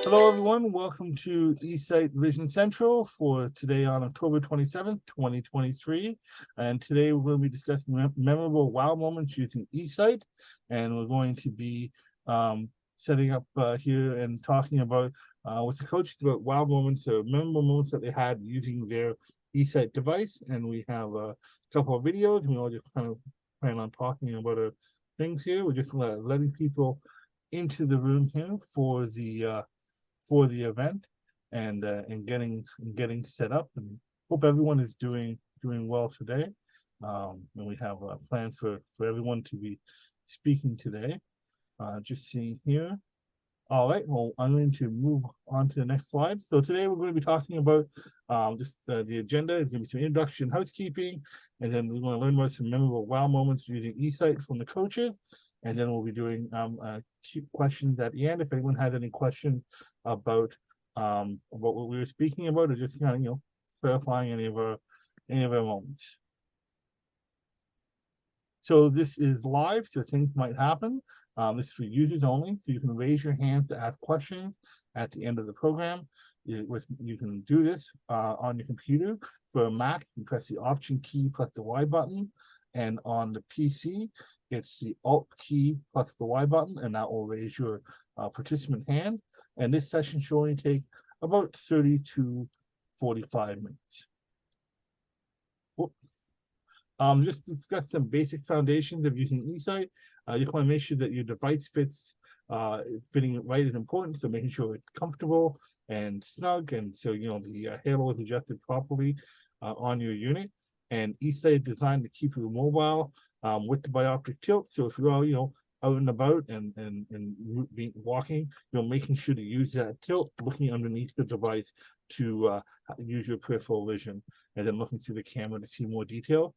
Hello, everyone. Welcome to eSight Vision Central for today on October 27th, 2023. And today we're going to be discussing memorable wow moments using eSight. And we're going to be setting up here and talking about with the coaches about wow moments or memorable moments that they had using their eSight device. And we have a couple of videos, and we all just kind of plan on talking about things here. We're just letting people into the room here for the event and getting set up, and hope everyone is doing well today. And we have a plan for everyone to be speaking today. Just seeing here. All right, well, I'm going to move on to the next slide. So today we're going to be talking about just the agenda is going to be some introduction, housekeeping, and then we're going to learn about some memorable wow moments using eSight from the coaches. And then we'll be doing questions at the end. If anyone has any questions about what we were speaking about, or just kind of clarifying any of our moments. So this is live, so things might happen. This is for users only, so you can raise your hand to ask questions at the end of the program. You can do this on your computer. For a Mac, you press the Option key plus the Y button, and on the PC, it's the Alt key plus the Y button, and that will raise your participant hand. And this session should only take about 30 to 45 minutes. Just to discuss some basic foundations of using eSight. You want to make sure that your device fitting it right is important. So making sure it's comfortable and snug, and so the halo is adjusted properly on your unit. And eSight is designed to keep you mobile with the bioptic tilt. So if you're all out and about and walking, making sure to use that tilt, looking underneath the device to use your peripheral vision, and then looking through the camera to see more detail.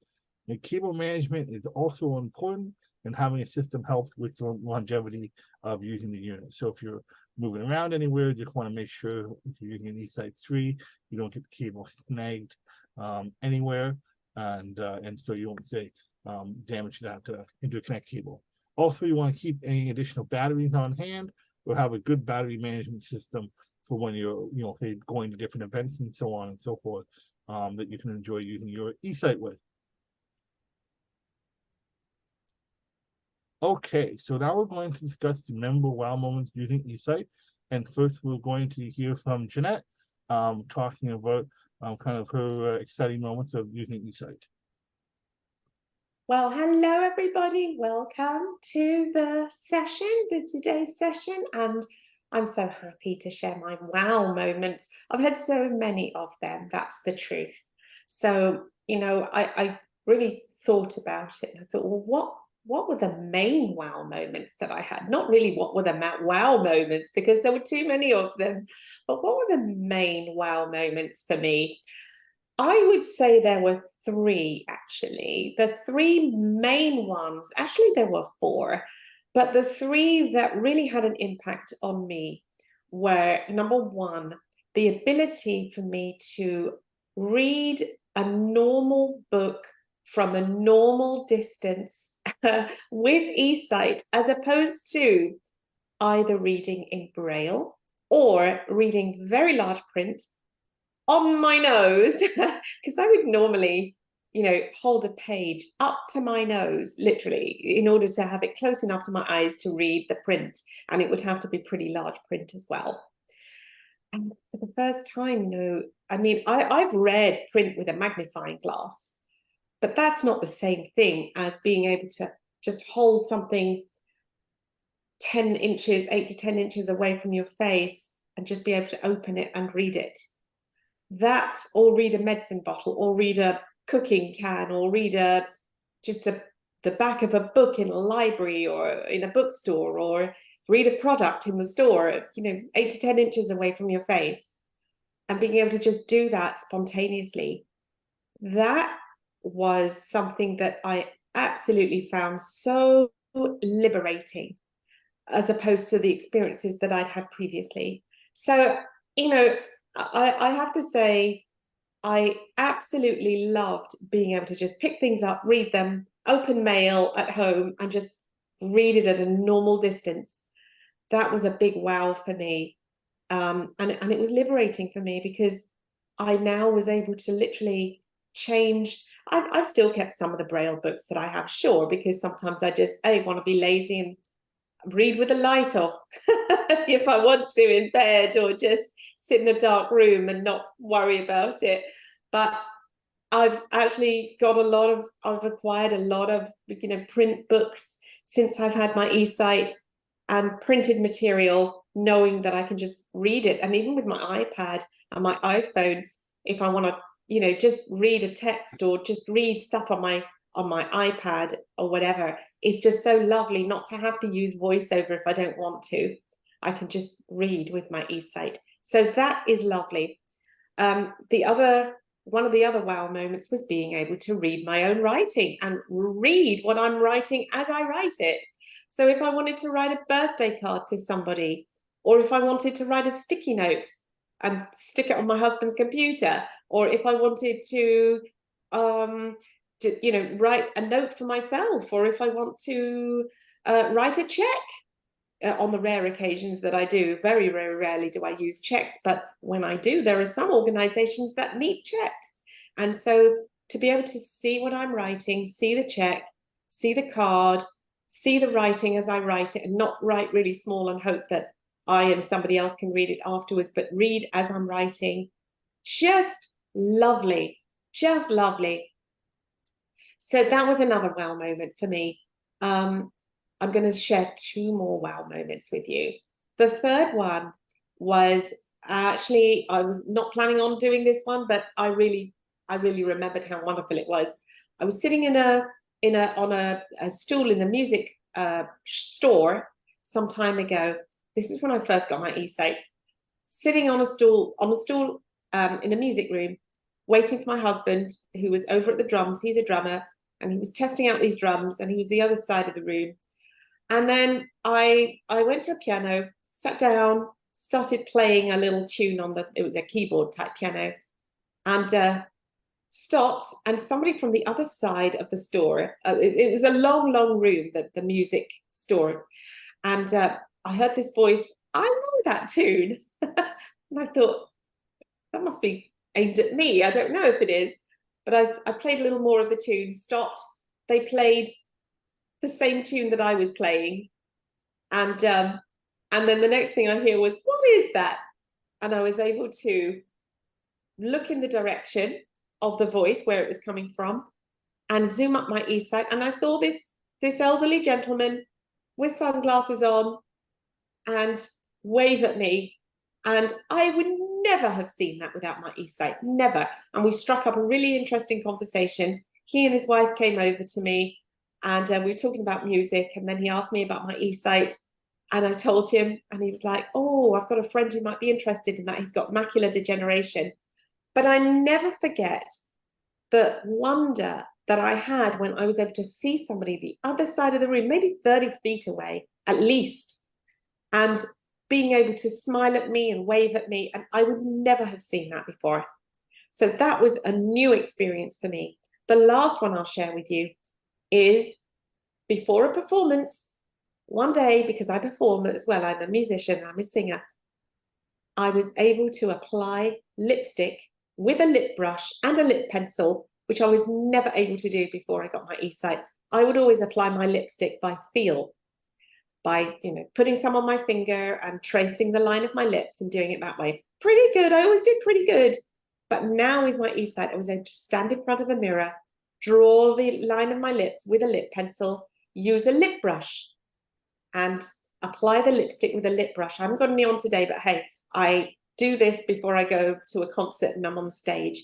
And cable management is also important, and having a system helps with the longevity of using the unit. So if you're moving around anywhere, you just want to make sure if you're using an eSight 3, you don't get the cable snagged anywhere, and so you don't say damage that interconnect cable. Also, you want to keep any additional batteries on hand, or have a good battery management system for when you're say going to different events and so on and so forth, that you can enjoy using your eSight with. Okay, so now we're going to discuss the memorable wow moments using eSight. And first, we're going to hear from Janette, talking about kind of her exciting moments of using eSight. Well, hello, everybody. Welcome to today's session. And I'm so happy to share my wow moments. I've had so many of them. That's the truth. So, I really thought about it, and I thought, well, what were the main wow moments that I had? Not really what were the wow moments, because there were too many of them, but what were the main wow moments for me? I would say there were three, actually. The three main ones, actually, there were four, but the three that really had an impact on me were, number one, the ability for me to read a normal book from a normal distance with eSight, as opposed to either reading in Braille or reading very large print on my nose, because I would normally, hold a page up to my nose, literally, in order to have it close enough to my eyes to read the print. And it would have to be pretty large print as well. And for the first time, I've read print with a magnifying glass, but that's not the same thing as being able to just hold something 8 to 10 inches away from your face and just be able to open it and read it. That, or read a medicine bottle, or read a cooking can, or read the back of a book in a library or in a bookstore, or read a product in the store, 8 to 10 inches away from your face, and being able to just do that spontaneously. That was something that I absolutely found so liberating, as opposed to the experiences that I'd had previously. So, I have to say, I absolutely loved being able to just pick things up, read them, open mail at home, and just read it at a normal distance. That was a big wow for me. And it was liberating for me because I now was able to literally change. I've still kept some of the Braille books that I have, sure, because sometimes I just want to be lazy and read with the light off if I want to in bed, or just sit in a dark room and not worry about it. But I've actually got I've acquired a lot of, print books since I've had my eSight, and printed material, knowing that I can just read it. And even with my iPad and my iPhone, if I want to, just read a text or just read stuff on my iPad or whatever, it's just so lovely not to have to use voiceover if I don't want to. I can just read with my eSight. So that is lovely. One of the other wow moments was being able to read my own writing and read what I'm writing as I write it. So if I wanted to write a birthday card to somebody, or if I wanted to write a sticky note and stick it on my husband's computer, or if I wanted to write a note for myself, or if I want to write a check, on the rare occasions that I do. Very, very rarely do I use checks, but when I do, there are some organizations that need checks. And so to be able to see what I'm writing, see the check, see the card, see the writing as I write it, and not write really small and hope that I and somebody else can read it afterwards, but read as I'm writing. Just lovely, just lovely. So that was another wow moment for me. I'm going to share two more wow moments with you. The third one was actually, I was not planning on doing this one, but I really remembered how wonderful it was. I was sitting on a stool in the music store some time ago. This is when I first got my eSight. Sitting on a stool in a music room, waiting for my husband, who was over at the drums. He's a drummer, and he was testing out these drums, and he was the other side of the room. And then I went to a piano, sat down, started playing a little tune it was a keyboard type piano, and stopped. And somebody from the other side of the store, it was a long, long room, the music store. And I heard this voice, I know that tune. And I thought, that must be aimed at me. I don't know if it is. But I played a little more of the tune, stopped. They played the same tune that I was playing, and then the next thing I hear was, what is that? And I was able to look in the direction of the voice, where it was coming from, and zoom up my eSight, and I saw this elderly gentleman with sunglasses on and wave at me, and I would never have seen that without my eSight, never. And we struck up a really interesting conversation. He and his wife came over to me, and we were talking about music, and then he asked me about my eSight, and I told him, and he was like, oh, I've got a friend who might be interested in that. He's got macular degeneration. But I never forget the wonder that I had when I was able to see somebody the other side of the room, maybe 30 feet away at least, and being able to smile at me and wave at me. And I would never have seen that before. So that was a new experience for me. The last one I'll share with you is before a performance. One day, because I perform as well, I'm a musician, I'm a singer, I was able to apply lipstick with a lip brush and a lip pencil, which I was never able to do before I got my eSight. I would always apply my lipstick by feel, by putting some on my finger and tracing the line of my lips and doing it that way. Pretty good. I always did pretty good. But now with my eSight, I was able to stand in front of a mirror, draw the line of my lips with a lip pencil, use a lip brush, and apply the lipstick with a lip brush. I haven't got any on today, but hey, I do this before I go to a concert and I'm on stage.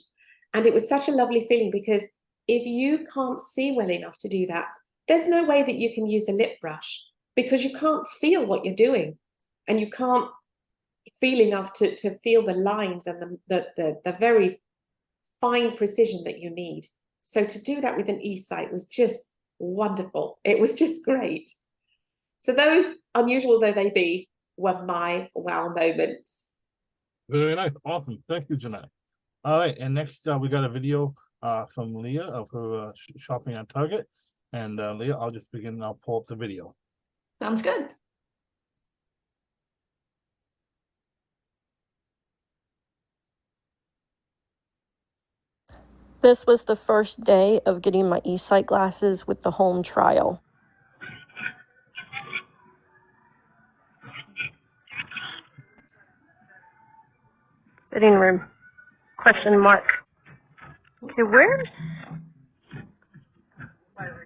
And it was such a lovely feeling, because if you can't see well enough to do that, there's no way that you can use a lip brush, because you can't feel what you're doing, and you can't feel enough to feel the lines and the very fine precision that you need. So to do that with an eSight was just wonderful. It was just great. So those, unusual though they be, were my wow moments. Very nice. Awesome. Thank you, Janette. All right. And next, we got a video from Leah of her shopping on Target. And Leah, I'll just begin. I'll pull up the video. Sounds good. This was the first day of getting my eSight glasses with the home trial. Fitting room, question mark. Okay, where's?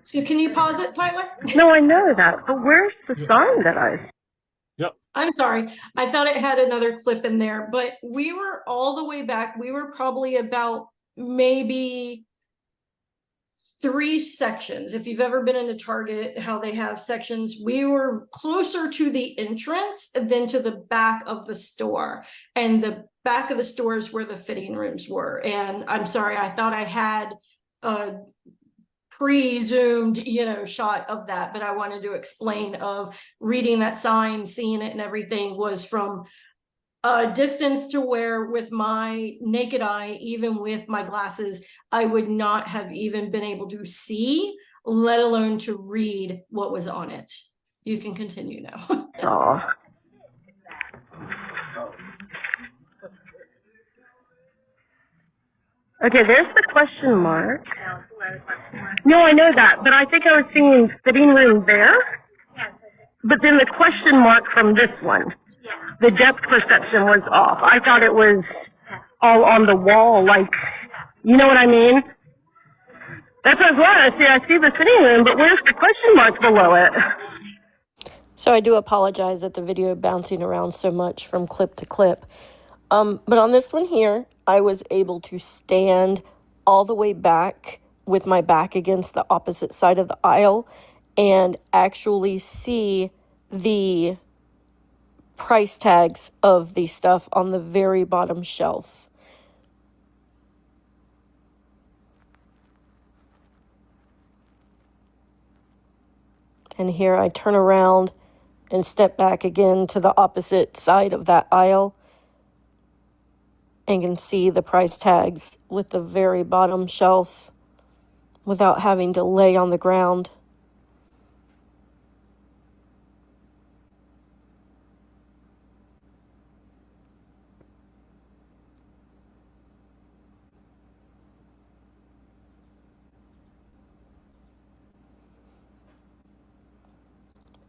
So can you pause it, Tyler? No, I know that, but where's the sign that I? Yep. I'm sorry. I thought it had another clip in there, but we were all the way back. We were probably about maybe 3 sections. If you've ever been in a Target, how they have sections, we were closer to the entrance than to the back of the store. And the back of the store is where the fitting rooms were. And I'm sorry, I thought I had a pre-zoomed, shot of that, but I wanted to explain of reading that sign, seeing it and everything was from a distance to where with my naked eye, even with my glasses, I would not have even been able to see, let alone to read what was on it. You can continue now. Oh. Okay, there's the question mark. No, I know that, but I think I was seeing fitting room there. But then the question mark from this one, the depth perception was off. I thought it was all on the wall, like, you know what I mean? That's what I was. I see the fitting room, but where's the question mark below it? So I do apologize that the video bouncing around so much from clip to clip. But on this one here, I was able to stand all the way back with my back against the opposite side of the aisle and actually see the price tags of the stuff on the very bottom shelf. And here I turn around and step back again to the opposite side of that aisle and can see the price tags with the very bottom shelf without having to lay on the ground.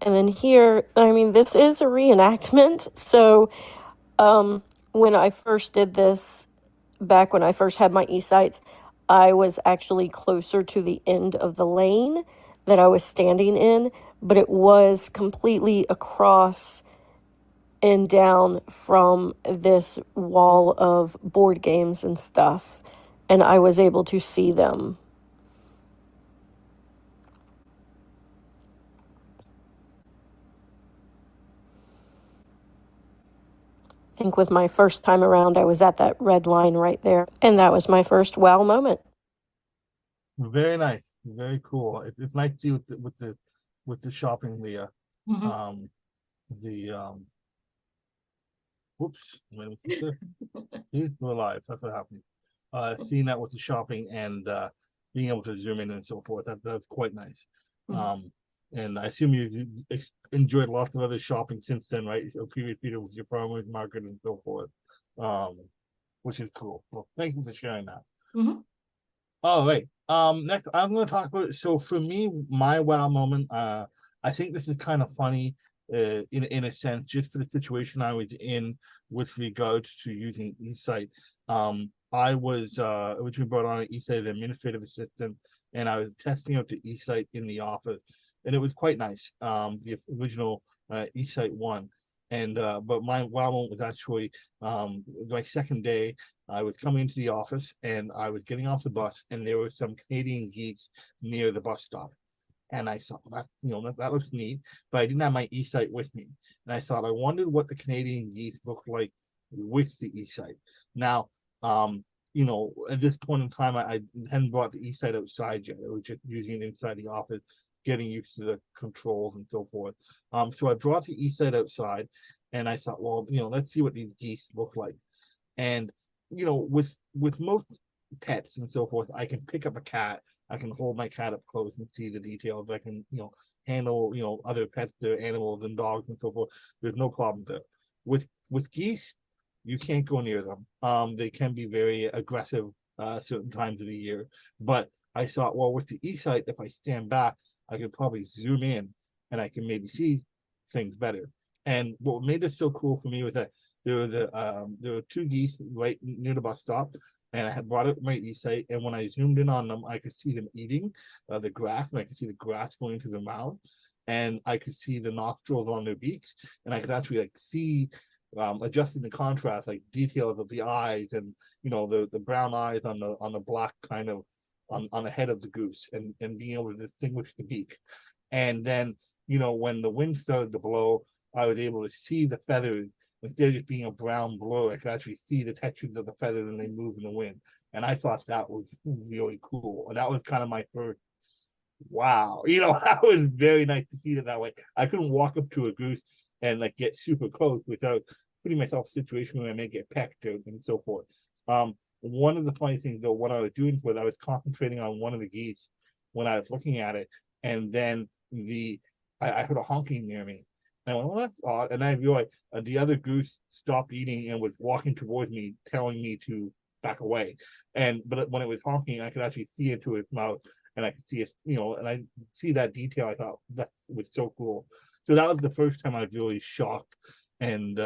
And then here, I mean, this is a reenactment. So when I first did this, back when I first had my eSights, I was actually closer to the end of the lane that I was standing in, but it was completely across and down from this wall of board games and stuff, and I was able to see them. I think with my first time around, I was at that red line right there, and that was my first wow moment. Very nice, very cool. It's nice to see with the shopping, Leah. Mhm. Whoops, we're alive. That's what happened. Seeing that with the shopping and being able to zoom in and so forth, that's quite nice. And I assume you enjoyed lots of other shopping since then, right? So previous video with your farmers market and so forth, which is cool. Well, thank you for sharing that. All right. Next, I'm going to talk about. So for me, my wow moment. I think this is kind of funny, in a sense, just for the situation I was in with regards to using eSight. I was originally brought on an eSight as administrative assistant, and I was testing out the eSight in the office, and it was quite nice. The original eSight 1. And but my wow moment was actually my second day. I was coming into the office and I was getting off the bus, and there were some Canadian geese near the bus stop. And I thought, that looks neat, but I didn't have my eSight with me. And I thought, I wondered what the Canadian geese looked like with the eSight. Now, at this point in time, I hadn't brought the eSight outside yet. I was just using it inside the office, getting used to the controls and so forth. So I brought the eSight outside, and I thought, well, let's see what these geese look like. And with most pets and so forth, I can pick up a cat, I can hold my cat up close and see the details. I can handle other pets, their animals and dogs and so forth. There's no problem there. With geese, you can't go near them. They can be very aggressive certain times of the year. But I thought, well, with the eSight, if I stand back, I could probably zoom in and I can maybe see things better. And what made this so cool for me was that there were two geese right near the bus stop, and I had brought up my eSight, and when I zoomed in on them, I could see them eating the grass, and I could see the grass going into their mouth, and I could see the nostrils on their beaks, and I could actually like see adjusting the contrast, like details of the eyes, and the brown eyes on the black kind of on the head of the goose, and being able to distinguish the beak. And then when the wind started to blow, I was able to see the feathers. Instead of just being a brown blur, I could actually see the textures of the feathers and they move in the wind. And I thought that was really cool. And that was kind of my first wow. That was very nice to see it that way. I couldn't walk up to a goose and like get super close without putting myself in a situation where I may get pecked and so forth. One of the funny things though, what I was doing was I was concentrating on one of the geese when I was looking at it, and then I heard a honking near me. And I went, well, that's odd. And I realized the other goose stopped eating and was walking towards me, telling me to back away. But when it was honking, I could actually see into its mouth, and I could see it, and I see that detail. I thought that was so cool. So that was the first time I was really shocked and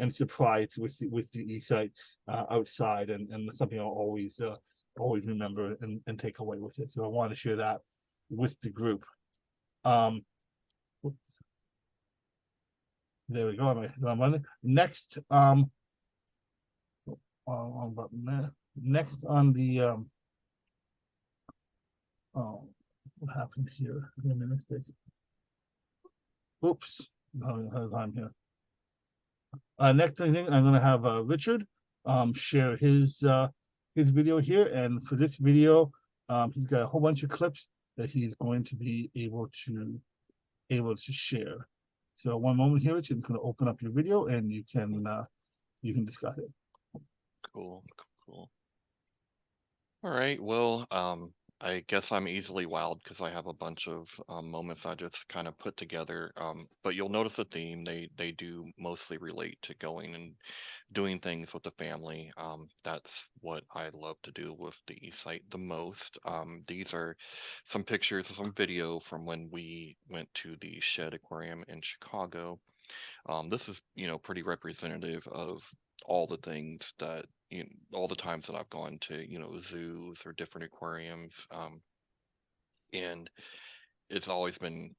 surprised with the eSight outside, and something I'll always remember and take away with it. So I wanted to share that with the group. There we go. I'm running. Next, wrong button there. Next on the oh, what happened here? I made a mistake. Oops, no, I'm here. Next thing I'm gonna have Richard share his video here, and for this video, he's got a whole bunch of clips that he's going to be able to share. So one moment here, Richard. It's going to open up your video, and you can discuss it. Cool. All right. Well, I guess I'm easily wowed because I have a bunch of moments I just kind of put together. But you'll notice a theme. They do mostly relate to going and doing things with the family. That's what I love to do with the eSight the most. These are some pictures, some video from when we went to the Shed Aquarium in Chicago. This is, pretty representative of all the things that, all the times that I've gone to, zoos or different aquariums. And it's always been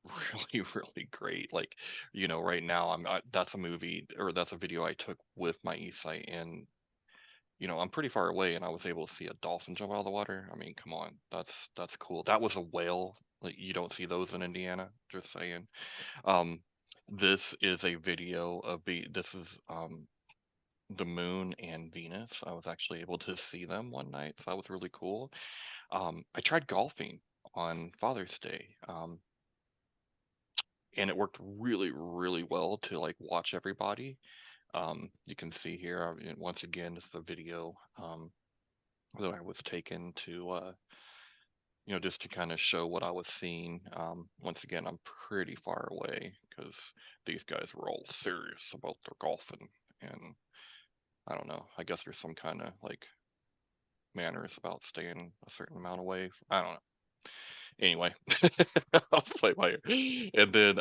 really, really great. Like, right now that's a movie, or that's a video I took with my eSight, and I'm pretty far away, and I was able to see a dolphin jump out of the water. I mean, come on, that's cool. That was a whale. Like, you don't see those in Indiana, just saying. This is a video of this is the moon and Venus. I was actually able to see them one night, so that was really cool. I tried golfing on Father's Day, and it worked really, really well to like watch everybody. You can see here, once again, it's a video that I was taken to, just to kind of show what I was seeing. Once again, I'm pretty far away because these guys were all serious about their golfing, and I don't know. I guess there's some kind of like manners about staying a certain amount away. I don't know. Anyway, I'll play by ear. And then,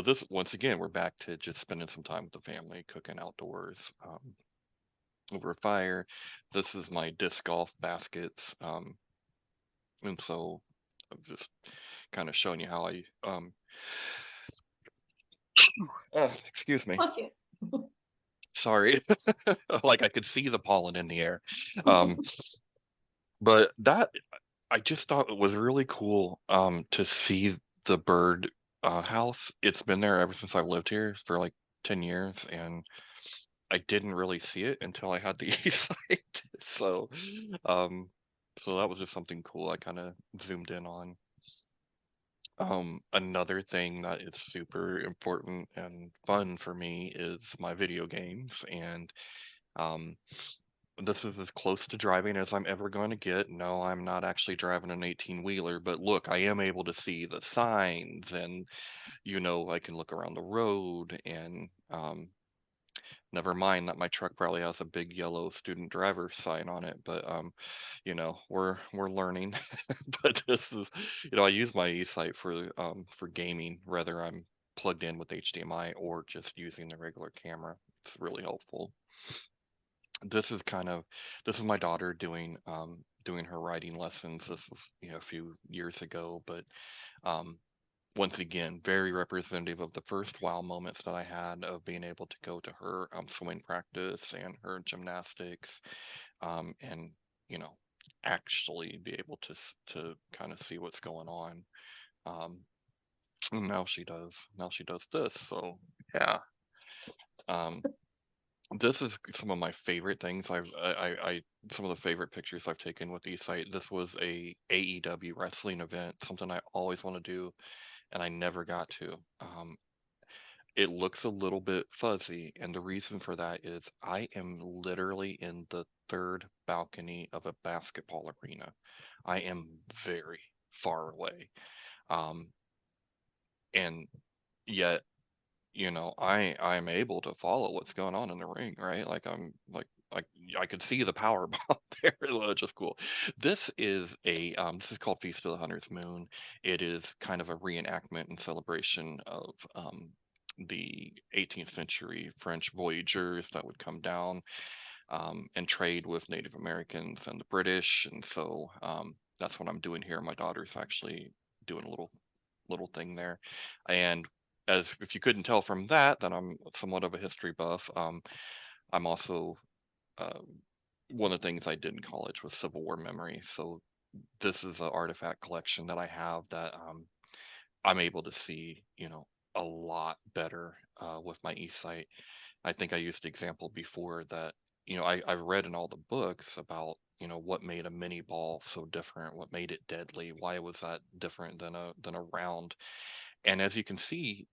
this once again, we're back to just spending some time with the family, cooking outdoors, over a fire. This is my disc golf baskets, and so I'm just kind of showing you how I excuse me. Bless you. Sorry. Like I could see the pollen in the air. But that I just thought it was really cool to see the bird house. It's been there ever since I've lived here for like 10 years, and I didn't really see it until I had the eSight. So so that was just something cool I kind of zoomed in on. Another thing that is super important and fun for me is my video games, and this is as close to driving as I'm ever going to get. No, I'm not actually driving an 18-wheeler, but look, I am able to see the signs, and I can look around the road, and Never mind that my truck probably has a big yellow student driver sign on it, but you know, we're learning. But this is, you know, I use my eSight for gaming, whether I'm plugged in with HDMI or just using the regular camera. It's really helpful. This is this is my daughter doing her writing lessons. This was, you know, a few years ago, but um once again, very representative of the first wow moments that I had of being able to go to her swimming practice and her gymnastics, and you know, actually be able to kind of see what's going on. Um, and now she does. Now she does this. So yeah, um, this is some of my favorite things. I some of the favorite pictures I've taken with eSight. This was a AEW wrestling event, something I always want to do, and I never got to. It looks a little bit fuzzy, and the reason for that is I am literally in the third balcony of a basketball arena. I am very far away. Um, and yet, you know, I'm able to follow what's going on in the ring, right? Like I could see the power bomb there, which is cool. This is called Feast of the Hunter's Moon. It is kind of a reenactment and celebration of the 18th century French voyagers that would come down and trade with Native Americans and the British. And so that's what I'm doing here. My daughter's actually doing a little thing there. And as if you couldn't tell from that, then I'm somewhat of a history buff. I'm also uh, one of the things I did in college was Civil War memory. So this is an artifact collection that I have that I'm able to see, you know, a lot better with my eSight. I think I used the example before that, you know, I've read in all the books about, you know, what made a mini ball so different, what made it deadly, why was that different than a round. And as you can see,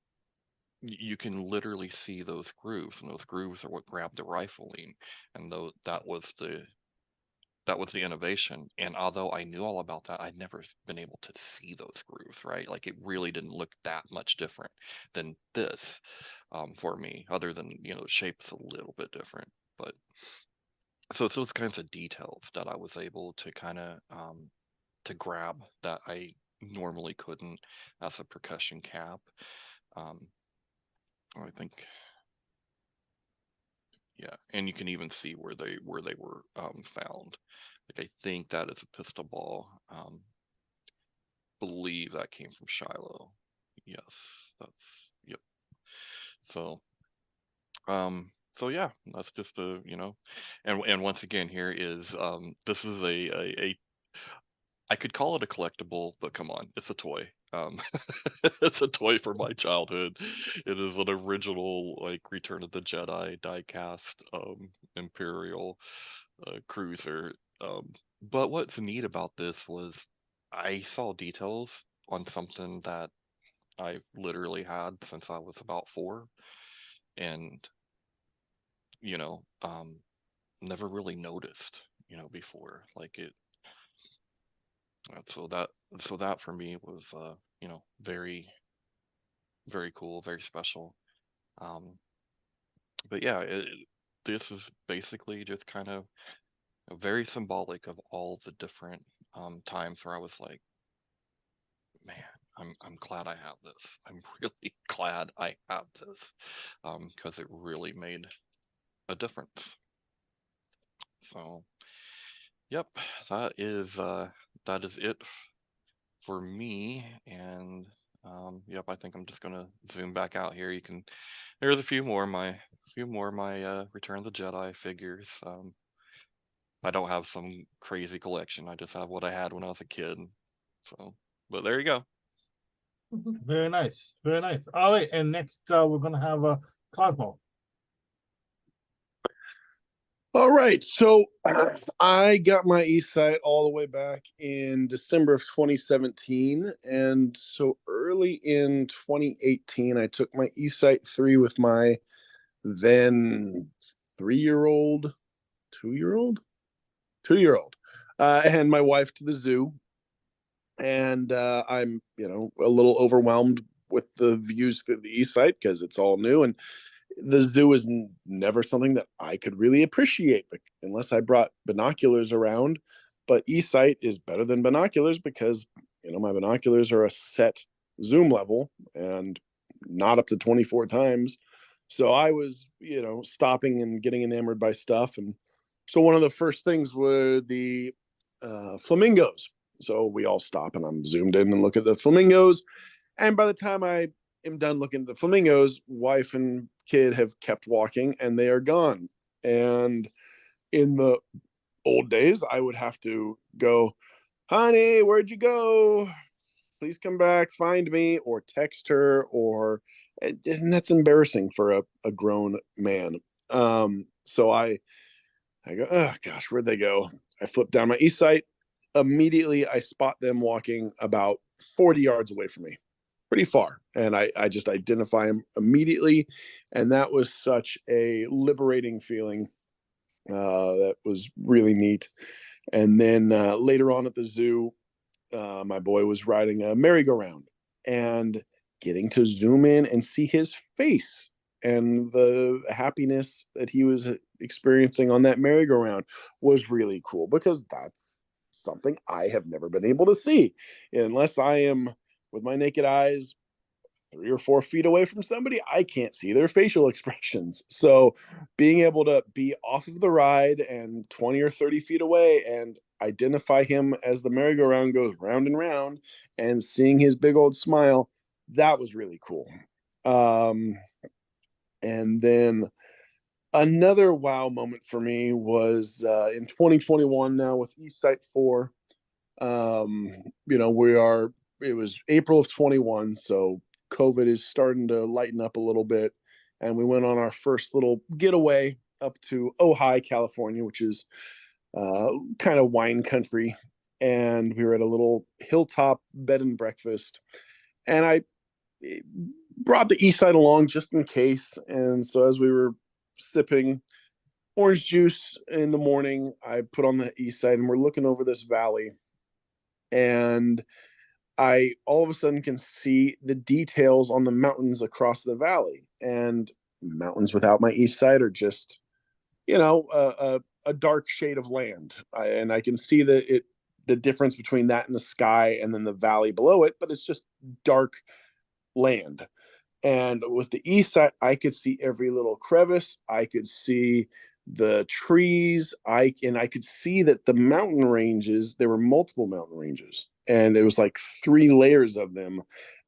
you can literally see those grooves, and those grooves are what grabbed the rifling, and though that was the innovation. And although I knew all about that, I'd never been able to see those grooves, right? Like it really didn't look that much different than this for me, other than, you know, the shape's a little bit different. But so it's those kinds of details that I was able to kind of to grab that I normally couldn't as a percussion cap. Um, I think, yeah, and you can even see where they were found. Like I think that is a pistol ball. Believe that came from Shiloh. Yes, that's yep. So so yeah, that's just a, you know, and once again here is this is a I could call it a collectible, but come on, it's a toy. It's a toy from my childhood. It is an original like Return of the Jedi die-cast Imperial cruiser. But what's neat about this was I saw details on something that I've literally had since I was about 4, and you know, never really noticed, you know, before. Like it, so that for me was, you know, very cool, very special. Um, but yeah, this is basically just kind of very symbolic of all the different times where I was like, man, I'm glad I have this. I'm really glad I have this because it really made a difference. So, yep, that is it for me. And yep, I think I'm just gonna zoom back out here. You can, there's a few more of my Return of the Jedi figures. I don't have some crazy collection. I just have what I had when I was a kid. So, but there you go. Very nice, very nice. All right, and next we're gonna have Cosmo. All right, so I got my eSight all the way back in December of 2017, and so early in 2018, I took my eSight 3 with my then 3-year-old, 2-year-old, 2-year-old, and my wife to the zoo, and I'm, you know, a little overwhelmed with the views through the eSight because it's all new, and the zoo is never something that I could really appreciate unless I brought binoculars around. But eSight is better than binoculars because, my binoculars are a set zoom level and not up to 24 times. So I was, stopping and getting enamored by stuff. And so one of the first things were the flamingos. So we all stop and I'm zoomed in and look at the flamingos. And by the time I am done looking at the flamingos, wife and kid have kept walking and they are gone. And in the old days, I would have to go, honey, where'd you go? Please come back, find me, or text her, and that's embarrassing for a grown man. So I go, oh gosh, where'd they go? I flip down my eSight. Immediately, I spot them walking about 40 yards away from me, pretty far. And I just identify them immediately. And that was such a liberating feeling. That was really neat. And then later on at the zoo, my boy was riding a merry-go-round and getting to zoom in and see his face and the happiness that he was experiencing on that merry-go-round was really cool because that's something I have never been able to see unless I am with my naked eyes 3 or 4 feet away from somebody. I can't see their facial expressions. So being able to be off of the ride and 20 or 30 feet away and identify him as the merry-go-round goes round and round and seeing his big old smile, that was really cool. And then another wow moment for me was in 2021 now with eSight 4. It was April of 21, so COVID is starting to lighten up a little bit. And we went on our first little getaway up to Ojai, California, which is kind of wine country. And we were at a little hilltop bed and breakfast. And I brought the eSight along just in case. And so as we were sipping orange juice in the morning, I put on the eSight and we're looking over this valley. And I all of a sudden can see the details on the mountains across the valley. And mountains without my eSight are just, a dark shade of land. And I can see the difference between that and the sky and then the valley below it, but it's just dark land. And with the eSight, I could see every little crevice. I could see the trees. I could see that the mountain ranges, there were multiple mountain ranges. And it was like 3 layers of them.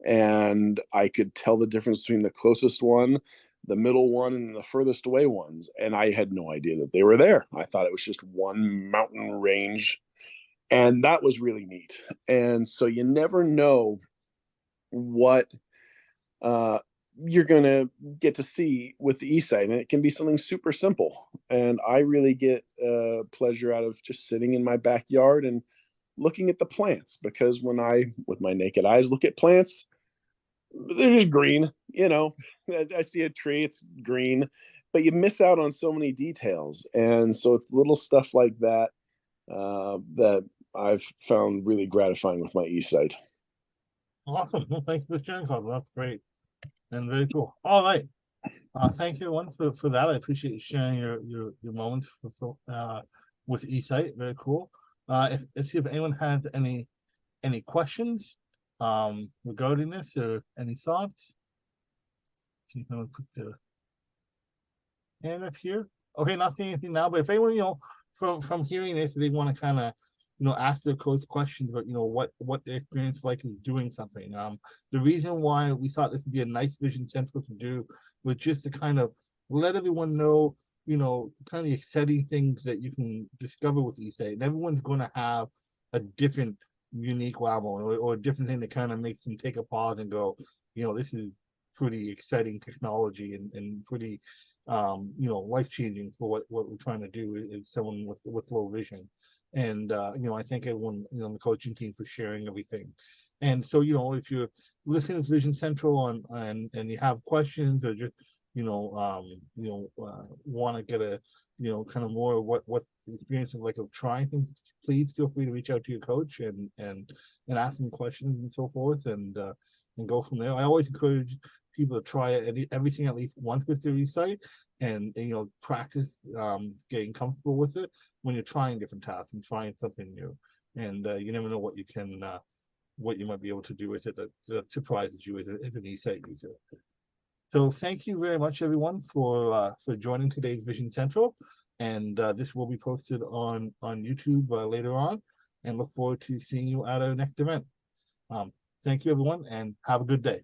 And I could tell the difference between the closest one, the middle one, and the furthest away ones. And I had no idea that they were there. I thought it was just one mountain range. And that was really neat. And so you never know what you're going to get to see with the eSight, and it can be something super simple. And I really get pleasure out of just sitting in my backyard and looking at the plants, because when I, with my naked eyes, look at plants, they're just green. I see a tree, it's green, but you miss out on so many details. And so it's little stuff like that that I've found really gratifying with my eSight. Awesome. Well, thank you for sharing, Cosmo. That's great and very cool. All right. Thank you, everyone, for that. I appreciate you sharing your moments with eSight. Very cool. Let's see if anyone has any questions regarding this or any thoughts. See if anyone put the hand up here. Okay, not seeing anything now, but if anyone, from hearing this, they want to kind of, ask their close questions about, what their experience is like is doing something. The reason why we thought this would be a nice Vision Central to do was just to kind of let everyone know, kind of the exciting things that you can discover with eSight. And everyone's going to have a different, unique wow moment or a different thing that kind of makes them take a pause and go, this is pretty exciting technology and pretty, life-changing for what we're trying to do is someone with low vision. And I thank everyone on the coaching team for sharing everything. And so if you're listening to Vision Central and you have questions or just want to get a kind of more what the experience is like of trying things, please feel free to reach out to your coach and ask them questions and so forth. And and go from there. I always encourage people to try everything at least once with their eSight, and you know, practice getting comfortable with it when you're trying different tasks and trying something new. And you never know what you can what you might be able to do with it that surprises you as an eSight user. So thank you very much, everyone, for joining today's Vision Central, and this will be posted on YouTube later on, and look forward to seeing you at our next event. Thank you, everyone, and have a good day.